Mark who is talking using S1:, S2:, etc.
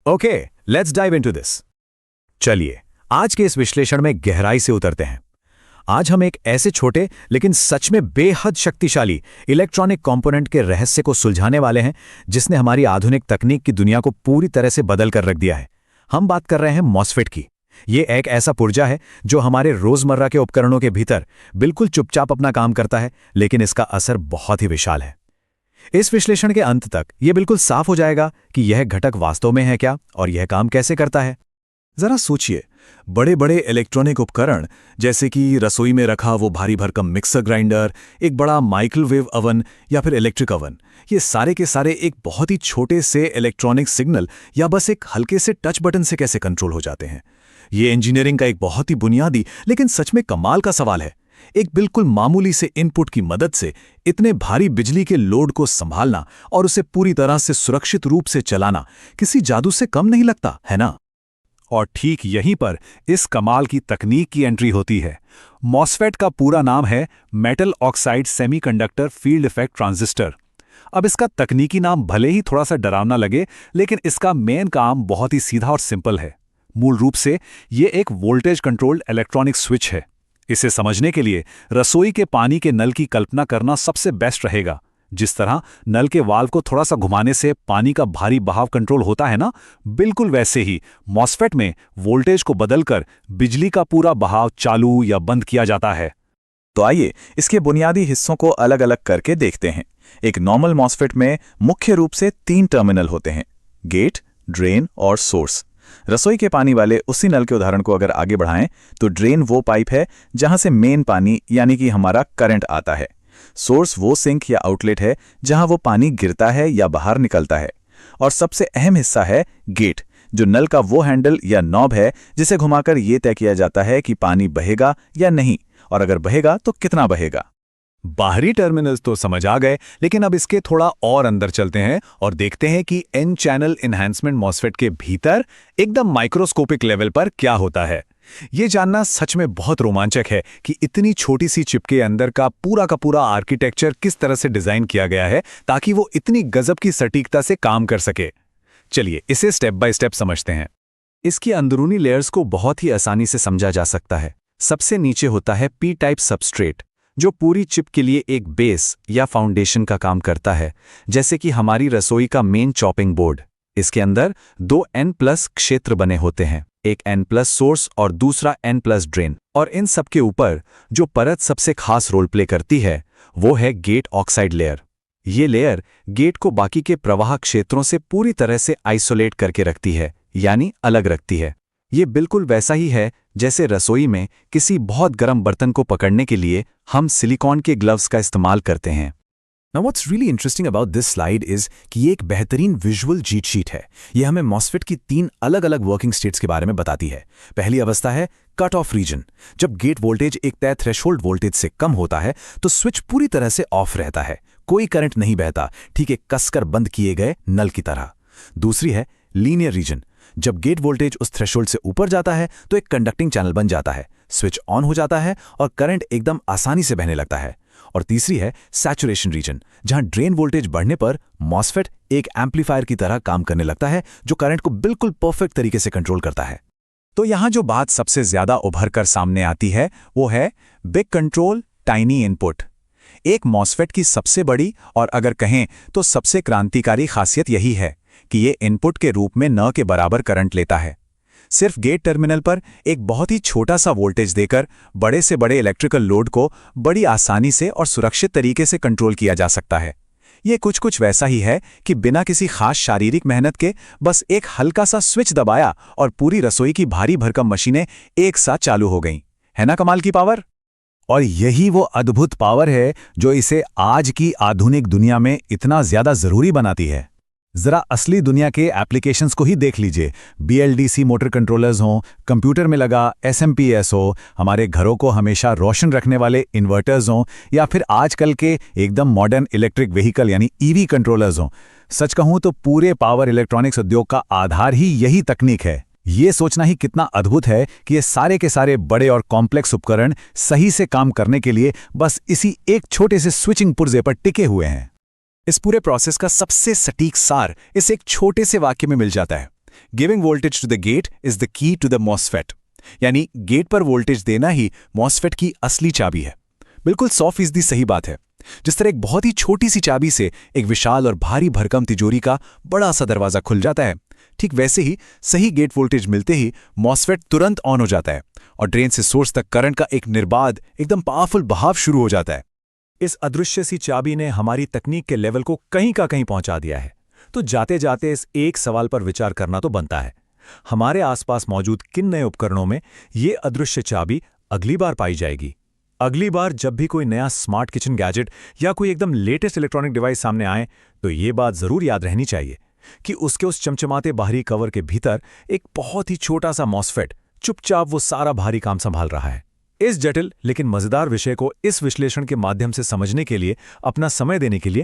S1: Okay, let's dive into this. चलिए आज के इस विश्लेषण में गहराई से उतरते हैं। आज हम एक ऐसे छोटे लेकिन सच में बेहद शक्तिशाली इलेक्ट्रॉनिक कंपोनेंट के रहस्य को सुलझाने वाले हैं, जिसने हमारी आधुनिक तकनीक की दुनिया को पूरी तरह से बदल कर रख दिया है। हम बात कर रहे हैं मॉसफेट की। ये एक ऐसा पुर्जा है जो हमारे रोजमर्रा के उपकरणों के भीतर बिल्कुल चुपचाप अपना काम करता है, लेकिन इसका असर बहुत ही विशाल है। इस विश्लेषण के अंत तक यह बिल्कुल साफ हो जाएगा कि यह घटक वास्तव में है क्या और यह काम कैसे करता है।
S2: जरा सोचिए, बड़े बड़े इलेक्ट्रॉनिक उपकरण जैसे कि रसोई में रखा वो भारी भरकम मिक्सर ग्राइंडर, एक बड़ा माइक्रोवेव अवन या फिर इलेक्ट्रिक अवन, ये सारे के सारे एक बहुत ही छोटे से इलेक्ट्रॉनिक सिग्नल या बस एक हल्के से टच बटन से कैसे कंट्रोल हो जाते हैं। ये इंजीनियरिंग का एक बहुत ही बुनियादी लेकिन सच में कमाल का सवाल है। एक बिल्कुल मामूली से इनपुट की मदद से इतने भारी बिजली के लोड को संभालना और उसे पूरी तरह से सुरक्षित रूप से चलाना किसी जादू से कम नहीं लगता, है ना?
S3: और ठीक यहीं पर इस कमाल की तकनीक की एंट्री होती है। मॉसफेट का पूरा नाम है metal oxide semiconductor field effect transistor. अब इसका तकनीकी नाम भले ही थोड़ा सा डरावना लगे, लेकिन इसका मेन काम बहुत ही सीधा और सिंपल है। मूल रूप से ये एक वोल्टेज कंट्रोल्ड इलेक्ट्रॉनिक स्विच है। इसे समझने के लिए रसोई के पानी के नल की कल्पना करना सबसे बेस्ट रहेगा। जिस तरह नल के वाल्व को थोड़ा सा घुमाने से पानी का भारी बहाव कंट्रोल होता है ना, बिल्कुल वैसे ही मॉसफेट में वोल्टेज को बदलकर बिजली का पूरा बहाव चालू या बंद किया जाता है।
S2: तो आइए इसके बुनियादी हिस्सों को अलग अलग करके देखते हैं। एक नॉर्मल मॉसफेट में मुख्य रूप से 3 टर्मिनल होते हैं: गेट, ड्रेन और सोर्स। रसोई के पानी वाले उसी नल के उदाहरण को अगर आगे बढ़ाएं तो ड्रेन वो पाइप है जहां से मेन पानी यानी कि हमारा करंट आता है। सोर्स वो सिंक या आउटलेट है जहां वो पानी गिरता है या बाहर निकलता है। और सबसे अहम हिस्सा है गेट, जो नल का वो हैंडल या नॉब है जिसे घुमाकर ये तय किया जाता है कि पानी बहेगा या नहीं, और अगर बहेगा तो कितना बहेगा।
S1: बाहरी टर्मिनल्स तो समझ आ गए, लेकिन अब इसके थोड़ा और अंदर चलते हैं और देखते हैं कि एन चैनल एनहांसमेंट मॉसफेट के भीतर एकदम माइक्रोस्कोपिक लेवल पर क्या होता है। ये जानना सच में बहुत रोमांचक है कि इतनी छोटी सी चिप के अंदर का पूरा आर्किटेक्चर किस तरह से डिजाइन किया गया है ताकि वो इतनी गजब की सटीकता से काम कर सके। चलिए इसे स्टेप बाय स्टेप समझते हैं। इसकी अंदरूनी लेयर्स को बहुत ही आसानी से समझा जा सकता है। सबसे नीचे होता है पी टाइप सबस्ट्रेट, जो पूरी चिप के लिए एक बेस या फाउंडेशन का काम करता है, जैसे कि हमारी रसोई का मेन चॉपिंग बोर्ड। इसके अंदर 2 N+ क्षेत्र बने होते हैं, एक N+ सोर्स और दूसरा N+ ड्रेन। और इन सब के ऊपर जो परत सबसे खास रोल प्ले करती है वो है गेट ऑक्साइड लेयर। ये लेयर गेट को बाकी के प्रवाह क्षेत्रों से पूरी तरह से आइसोलेट करके रखती है, यानी अलग रखती है। ये बिल्कुल वैसा ही है जैसे रसोई में किसी बहुत गर्म बर्तन को पकड़ने के लिए हम सिलिकॉन के ग्लव्स का इस्तेमाल करते हैं।
S2: Now what's really interesting about this slide is कि ये एक बेहतरीन विजुअल चीट शीट है। ये हमें मॉसफेट की 3 अलग अलग वर्किंग स्टेट्स के बारे में बताती है। पहली अवस्था है कट ऑफ रीजन। जब गेट वोल्टेज एक तय थ्रेशोल्ड वोल्टेज से कम होता है तो स्विच पूरी तरह से ऑफ रहता है, कोई करंट नहीं बहता, ठीक है, कसकर बंद किए गए नल की तरह। दूसरी है लीनियर रीजन। जब गेट वोल्टेज उस थ्रेशोल्ड से ऊपर जाता है तो एक कंडक्टिंग चैनल बन जाता है, स्विच ऑन हो जाता है और करंट एकदम आसानी से बहने लगता है। और तीसरी है सैचुरेशन रीजन, जहां ड्रेन वोल्टेज बढ़ने पर मॉसफेट एक एम्पलीफायर की तरह काम करने लगता है, जो करंट को बिल्कुल परफेक्ट तरीके से कंट्रोल करता है।
S3: तो यहां जो बात सबसे ज्यादा उभर कर सामने आती है वो है बिग कंट्रोल टाइनी इनपुट। एक मॉसफेट की सबसे बड़ी और अगर कहें तो सबसे क्रांतिकारी खासियत यही है कि ये इनपुट के रूप में न के बराबर करंट लेता है। सिर्फ गेट टर्मिनल पर एक बहुत ही छोटा सा वोल्टेज देकर बड़े से बड़े इलेक्ट्रिकल लोड को बड़ी आसानी से और सुरक्षित तरीके से कंट्रोल किया जा सकता है। ये कुछ वैसा ही है कि बिना किसी खास शारीरिक मेहनत के बस एक हल्का सा स्विच दबाया और पूरी रसोई की भारी भरकम मशीनें एक साथ चालू हो गईं। है ना कमाल की पावर?
S1: और यही वो अद्भुत पावर है जो इसे आज की आधुनिक दुनिया में इतना ज्यादा जरूरी बनाती है। जरा असली दुनिया के एप्लीकेशंस को ही देख लीजिए। BLDC मोटर कंट्रोलर्स हों, कंप्यूटर में लगा SMPS हो, हमारे घरों को हमेशा रोशन रखने वाले इन्वर्टर्स हों, या फिर आजकल के एकदम मॉडर्न इलेक्ट्रिक व्हीकल यानी EV कंट्रोलर्स हों। सच कहूं तो पूरे पावर इलेक्ट्रॉनिक्स उद्योग का आधार ही यही तकनीक है। ये सोचना ही कितना अद्भुत है कि ये सारे के सारे बड़े और कॉम्प्लेक्स उपकरण सही से काम करने के लिए बस इसी एक छोटे से स्विचिंग पुर्जे पर टिके हुए हैं।
S3: इस पूरे प्रोसेस का सबसे सटीक सार इस एक छोटे से वाक्य में मिल जाता है।
S2: Giving voltage to the gate is the key to the MOSFET, यानी गेट पर वोल्टेज देना ही मॉसफेट की असली चाबी है। बिल्कुल 100% सही बात है। जिस तरह एक बहुत ही छोटी सी चाबी से एक विशाल और भारी भरकम तिजोरी का बड़ा सा दरवाजा खुल जाता है, ठीक वैसे ही सही गेट वोल्टेज मिलते ही मॉसफेट तुरंत ऑन हो जाता है और ड्रेन से सोर्स तक करंट का एक निर्बाध एकदम पावरफुल बहाव शुरू हो जाता है।
S3: इस अदृश्य सी चाबी ने हमारी तकनीक के लेवल को कहीं का कहीं पहुंचा दिया है। तो जाते जाते इस एक सवाल पर विचार करना तो बनता है, हमारे आसपास मौजूद किन नए उपकरणों में ये अदृश्य चाबी अगली बार पाई जाएगी? अगली बार जब भी कोई नया स्मार्ट किचन गैजेट या कोई एकदम लेटेस्ट इलेक्ट्रॉनिक डिवाइस सामने आए, तो ये बात जरूर याद रहनी चाहिए कि उसके उस चमचमाते बाहरी कवर के भीतर एक बहुत ही छोटा सा मॉसफेट चुपचाप वो सारा भारी काम संभाल रहा है। इस जटिल लेकिन मजेदार विषय को इस विश्लेषण के माध्यम से समझने के लिए अपना समय देने के लिए